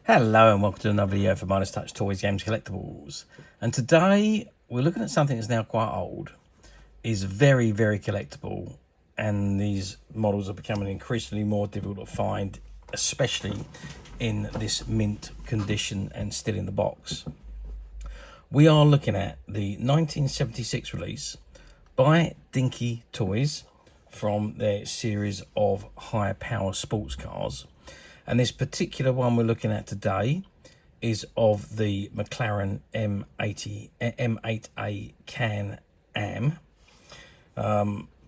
Hello and welcome to another video for Minus Touch Toys, Games, Collectibles. And today we're looking at something that's now quite old, is very collectible, and these models are becoming increasingly more difficult to find, especially in this mint condition and still in the box. We are looking at the 1976 release by Dinky Toys from their series of high power sports cars. And this particular one we're looking at today is of the McLaren M8A Can-Am,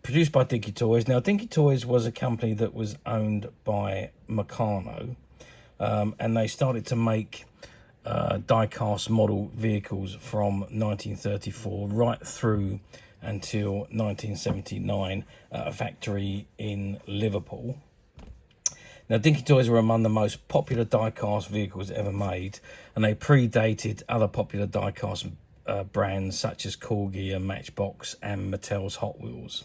produced by Dinky Toys. Now, Dinky Toys was a company that was owned by Meccano, and they started to make die-cast model vehicles from 1934 right through until 1979 at a factory in Liverpool. Now, Dinky Toys were among the most popular die-cast vehicles ever made, and they predated other popular die-cast brands such as Corgi and Matchbox and Mattel's Hot Wheels.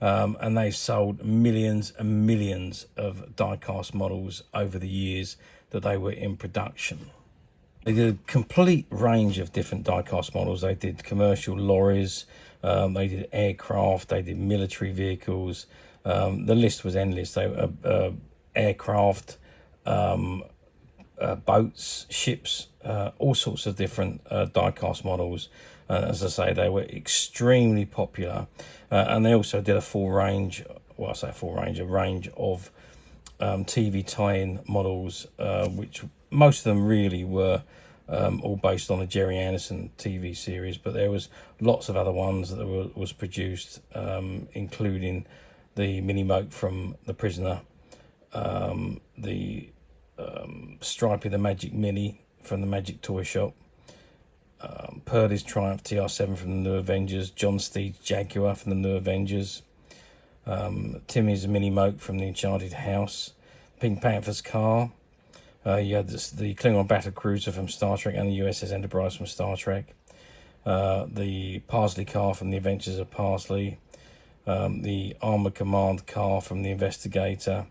And they've sold millions and millions of die-cast models over the years that they were in production. They did a complete range of different die-cast models. They did commercial lorries, they did aircraft, they did military vehicles. The list was endless. They aircraft, boats, ships, all sorts of different die-cast models. As I say, they were extremely popular, and they also did a full range, well, I say full range, a range of TV tie-in models, which most of them really were all based on the Jerry Anderson TV series, but there was lots of other ones that was produced, including the Mini Moke from The Prisoner, the Stripey the Magic Mini from the Magic Toy Shop, Purdy's Triumph TR7 from the New Avengers, John Steed's Jaguar from the New Avengers, Timmy's Mini Moke from the Enchanted House, Pink Panther's car. You had the Klingon Battle Cruiser from Star Trek and the USS Enterprise from Star Trek, the Parsley car from the Adventures of Parsley, the Armored Command car from the Investigator,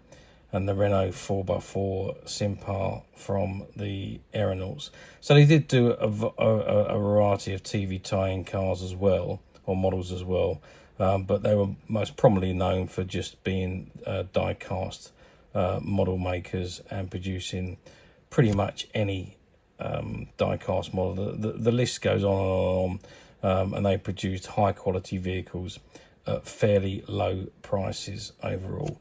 and the Renault 4x4 Simpar from the Aeronauts. So they did do a variety of TV tie-in cars as well, or models as well, but they were most prominently known for just being die-cast model makers and producing pretty much any die-cast model. The list goes on, and they produced high-quality vehicles at fairly low prices overall.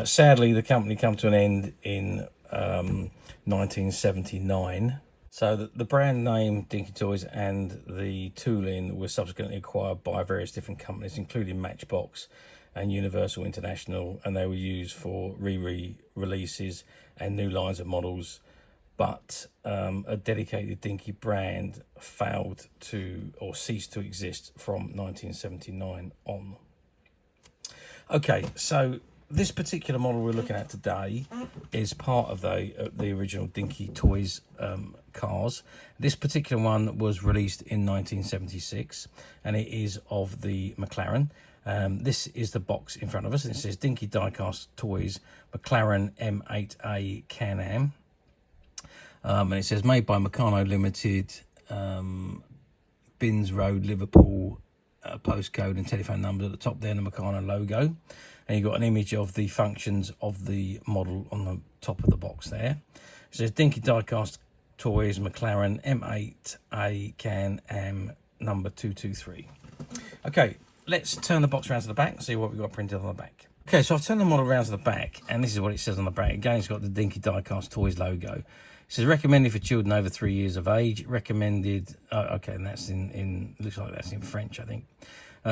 Sadly, the company came to an end in 1979. So the brand name Dinky Toys and the tooling were subsequently acquired by various different companies, including Matchbox and Universal International, and they were used for re-releases and new lines of models. But a dedicated Dinky brand failed to, or ceased to exist from 1979 on. Okay, so this particular model we're looking at today is part of the original Dinky Toys cars. This particular one was released in 1976, and it is of the McLaren. This is the box in front of us, and it says Dinky Diecast Toys McLaren M8A Can-Am. And it says made by Meccano Limited, Binns Road, Liverpool, postcode and telephone number at the top there, and the Meccano logo. And you've got an image of the functions of the model on the top of the box there. It says Dinky Diecast Toys McLaren M8A Can-Am number 223. Okay, let's turn the box around to the back and see what we've got printed on the back. Okay, so I've turned the model around to the back, and this is what it says on the back. Again, it's got the Dinky Diecast Toys logo. It says recommended for children over 3 years of age. Recommended, okay, and that's in looks like that's in French, I think.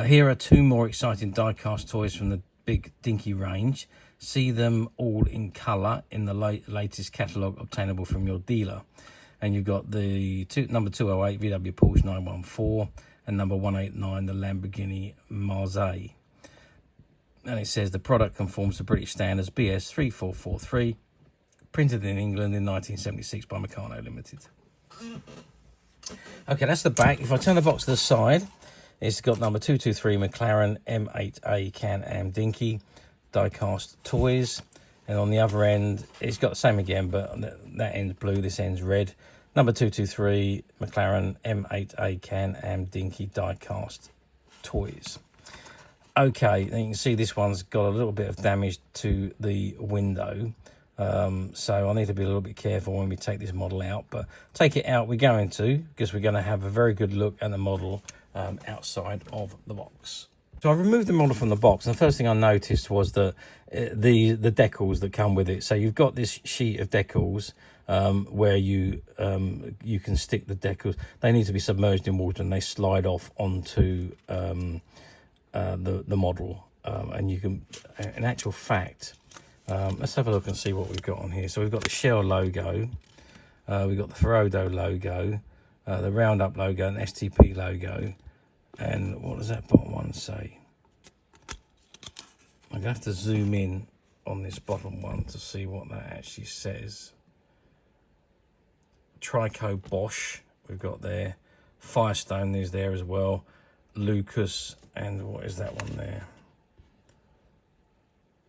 Here are two more exciting diecast toys from the big Dinky range. See them all in colour in the latest catalogue obtainable from your dealer. And you've got the number 208 VW Porsche 914 and number 189 the Lamborghini Marseille. And it says the product conforms to British standards BS 3443, printed in England in 1976 by Meccano Limited. Okay, that's the back. If I turn the box to the side, it's got number 223 McLaren M8A Can-Am Dinky Diecast Toys, and on the other end it's got the same again, but that end's blue, this end's red. Number 223 McLaren M8A can and Dinky Diecast Toys. Okay, and you can see this one's got a little bit of damage to the window, so I need to be a little bit careful when we take this model out, but take it out we're going to, because we're going to have a very good look at the model outside of the box. So I removed the model from the box, and the first thing I noticed was that the decals that come with it. So you've got this sheet of decals where you can stick the decals. They need to be submerged in water and they slide off onto the model, and you can, in actual fact, let's have a look and see what we've got on here. So we've got the Shell logo, we've got the Ferodo logo, the Roundup logo, and STP logo. And what does that bottom one say? I'm going to have to zoom in on this bottom one to see what that actually says. Trico Bosch, we've got there. Firestone is there as well. Lucas, and what is that one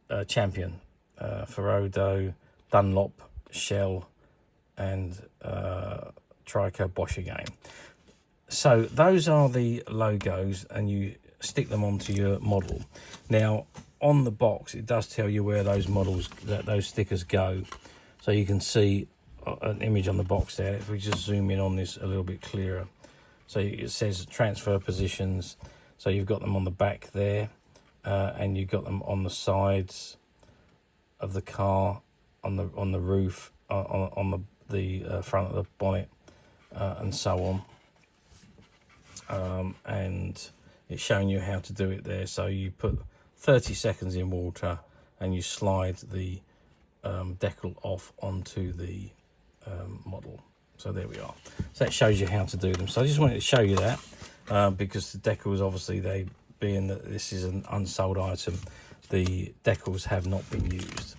there? Champion. Ferodo, Dunlop, Shell, and Trico Bosch again. So those are the logos, and you stick them onto your model. Now on the box it does tell you where those those stickers go, so you can see an image on the box there. If we just zoom in on this a little bit clearer, so it says transfer positions. So you've got them on the back there, and you've got them on the sides of the car, on the roof, on the front of the bonnet, and so on. And it's showing you how to do it there. So you put 30 seconds in water and you slide the decal off onto the model. So there we are. So that shows you how to do them. So I just wanted to show you that because the decals, obviously, being that this is an unsold item, the decals have not been used.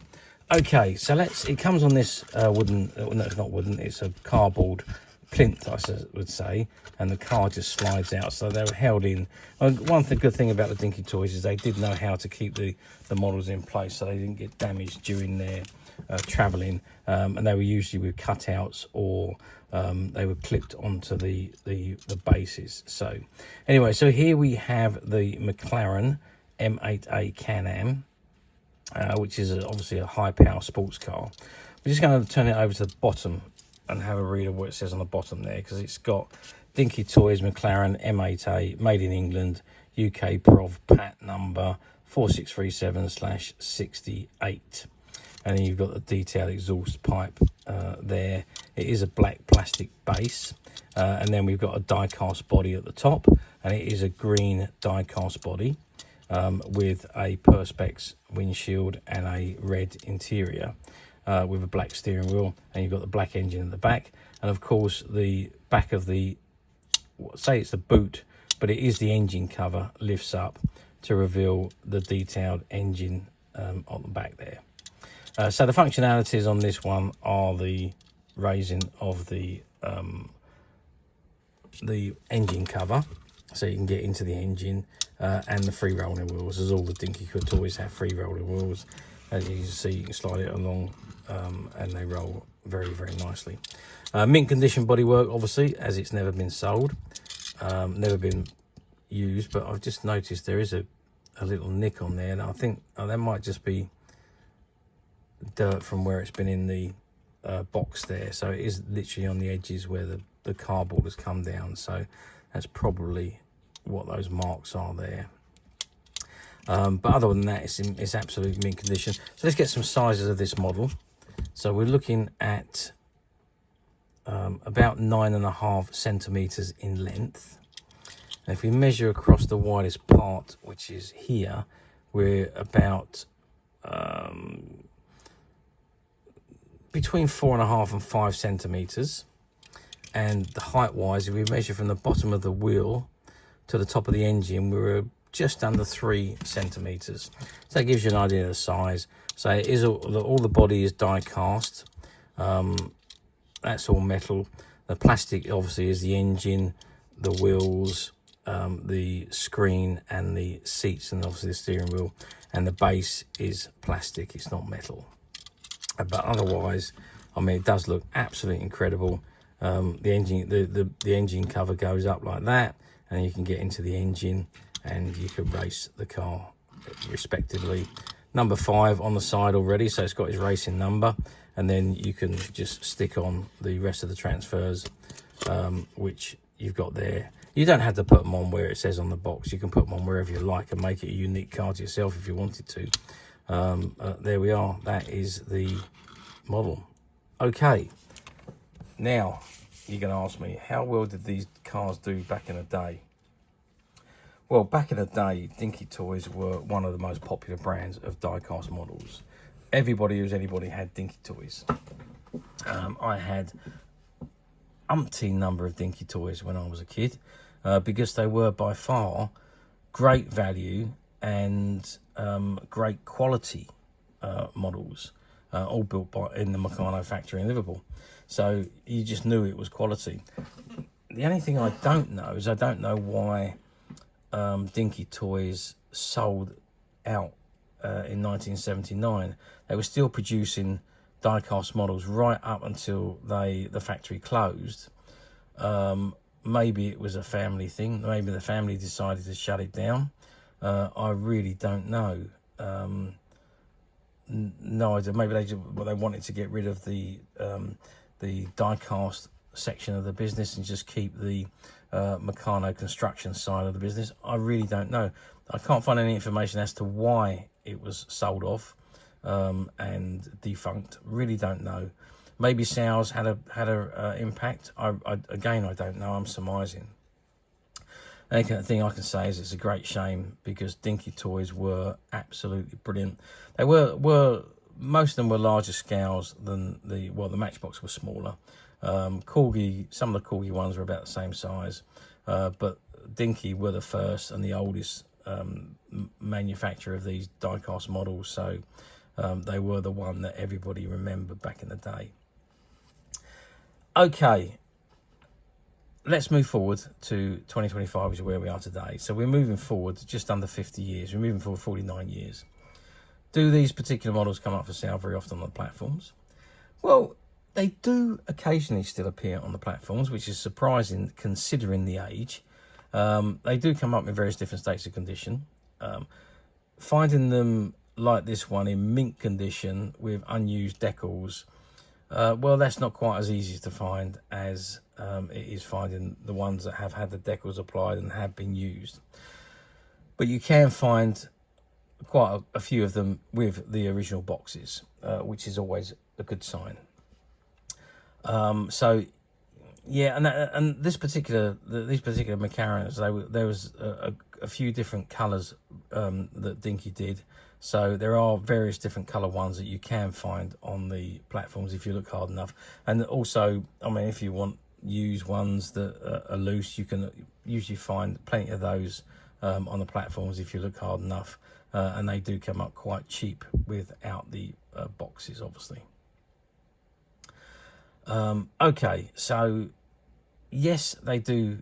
Okay, so it comes on this wooden, no, it's not wooden, it's a cardboard plinth, I would say, and the car just slides out, so they were held in. One good thing about the Dinky Toys is they did know how to keep the models in place so they didn't get damaged during their traveling, and they were usually with cutouts, or they were clipped onto the bases. So anyway, so here we have the McLaren M8A Can-Am, which is obviously a high power sports car. We're just going to turn it over to the bottom and have a read of what it says on the bottom there, because it's got Dinky Toys McLaren M8A, made in England, UK Prov Pat number 4637/68. And then you've got the detailed exhaust pipe there. It is a black plastic base, and then we've got a die-cast body at the top, and it is a green die-cast body with a Perspex windshield and a red interior. With a black steering wheel, and you've got the black engine at the back, and of course the back of the, say it's the boot, but it is the engine cover, lifts up to reveal the detailed engine on the back there. So the functionalities on this one are the raising of the engine cover, so you can get into the engine, and the free rolling wheels, as all the Dinky Toys have free rolling wheels. As you can see, you can slide it along, and they roll very, very nicely. Mint condition bodywork, obviously, as it's never been sold, never been used, but I've just noticed there is a little nick on there, and I think that might just be dirt from where it's been in the box there. So it is literally on the edges where the cardboard has come down, so that's probably what those marks are there. But other than that, it's absolutely mint condition. So let's get some sizes of this model. So we're looking at about 9.5 centimeters in length. And if we measure across the widest part, which is here, we're about between 4.5 and 5 centimeters. And the height wise, if we measure from the bottom of the wheel to the top of the engine, we're just under 3 centimeters. So that gives you an idea of the size. So it is all the body is die cast. That's all metal. The plastic obviously is the engine, the wheels, the screen and the seats, and obviously the steering wheel, and the base is plastic, it's not metal. But otherwise, I mean, it does look absolutely incredible. The engine, the engine cover goes up like that, and you can get into the engine, and you can race the car respectively. Number 5 on the side already, so it's got its racing number, and then you can just stick on the rest of the transfers, which you've got there. You don't have to put them on where it says on the box. You can put them on wherever you like and make it a unique car to yourself if you wanted to. There we are. That is the model. Okay, now you're going to ask me, how well did these cars do back in the day? Well, back in the day, Dinky Toys were one of the most popular brands of die-cast models. Everybody who's anybody had Dinky Toys. I had umpteen number of Dinky Toys when I was a kid, because they were by far great value and great quality models, all built in the Meccano factory in Liverpool. So you just knew it was quality. The only thing I don't know is I don't know why Dinky Toys sold out in 1979. They were still producing die-cast models right up until the factory closed. Maybe it was a family thing. Maybe the family decided to shut it down. I really don't know. No idea. Maybe they wanted to get rid of the die-cast section of the business and just keep the Meccano construction side of the business. I really don't know. I can't find any information as to why it was sold off and defunct. Really don't know. Maybe sales had a impact. Again, I don't know. I'm surmising. The only thing I can say is it's a great shame, because Dinky Toys were absolutely brilliant. They were most of them were larger scales than the Matchbox was smaller. Corgi, some of the Corgi ones were about the same size, but Dinky were the first and the oldest manufacturer of these die-cast models, so they were the one that everybody remembered back in the day. Okay, let's move forward to 2025, which is where we are today. So we're moving forward just under 50 years. We're moving forward 49 years. Do these particular models come up for sale very often on the platforms? Well, they do occasionally still appear on the platforms, which is surprising considering the age. They do come up in various different states of condition. Finding them like this one in mint condition with unused decals, well, that's not quite as easy to find as it is finding the ones that have had the decals applied and have been used. But you can find quite a few of them with the original boxes, which is always a good sign. So yeah, and these particular McLarens, there was a few different colours that Dinky did. So there are various different colour ones that you can find on the platforms if you look hard enough. And also, I mean, if you want used ones that are loose, you can usually find plenty of those on the platforms if you look hard enough. And they do come up quite cheap without the boxes, obviously. Okay, so yes, they do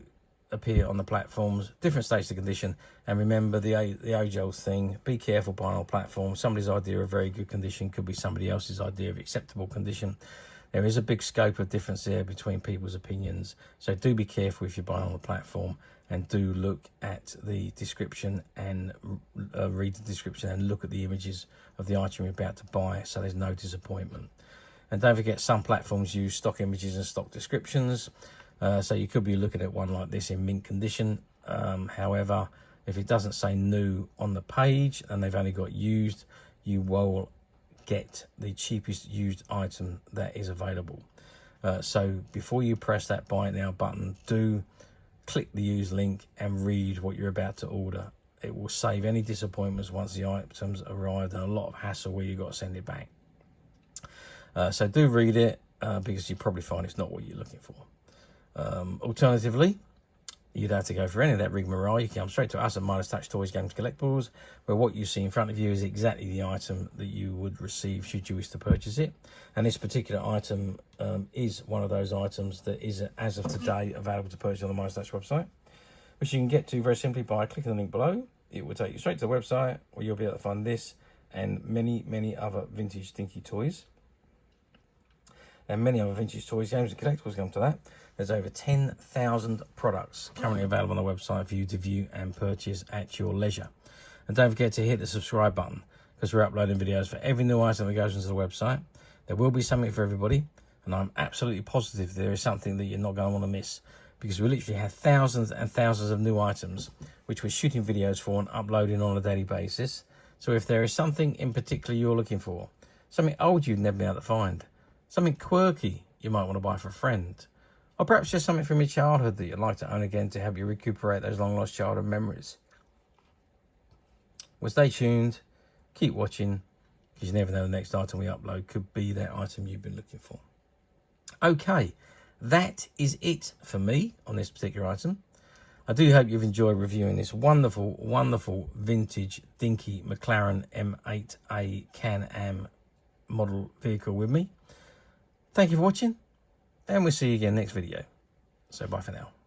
appear on the platforms, different states of condition, and remember the age-old thing: be careful buying on platforms. Somebody's idea of very good condition could be somebody else's idea of acceptable condition. There is a big scope of difference there between people's opinions, so do be careful if you're buying on the platform, and do look at the description and read the description and look at the images of the item you're about to buy, so there's no disappointment. And don't forget, some platforms use stock images and stock descriptions, so you could be looking at one like this in mint condition. However, if it doesn't say new on the page and they've only got used, you will get the cheapest used item that is available. So before you press that buy it now button, do click the used link and read what you're about to order. It will save any disappointments once the items arrive, and a lot of hassle where you've got to send it back. So do read it, because you probably find it's not what you're looking for. Alternatively, you'd have to go for any of that rigmarole. You can come straight to us at Midas Touch Toys Games Collectibles, where what you see in front of you is exactly the item that you would receive should you wish to purchase it. And this particular item is one of those items that is, as of today, available to purchase on the Midas Touch website, which you can get to very simply by clicking the link below. It will take you straight to the website, where you'll be able to find this and many other vintage Dinky toys. and many other vintage toys, games and collectibles come to that. There's over 10,000 products currently available on the website for you to view and purchase at your leisure. And don't forget to hit the subscribe button, because we're uploading videos for every new item that goes into the website. There will be something for everybody, and I'm absolutely positive there is something that you're not going to want to miss, because we literally have thousands and thousands of new items which we're shooting videos for and uploading on a daily basis. So if there is something in particular you're looking for, something old you've never been able to find, something quirky you might want to buy for a friend, or perhaps just something from your childhood that you'd like to own again to help you recuperate those long lost childhood memories, well, stay tuned, keep watching, because you never know, the next item we upload could be that item you've been looking for. Okay, that is it for me on this particular item. I do hope you've enjoyed reviewing this wonderful, wonderful vintage Dinky McLaren M8A Can-Am model vehicle with me. Thank you for watching, and we'll see you again next video. So bye for now.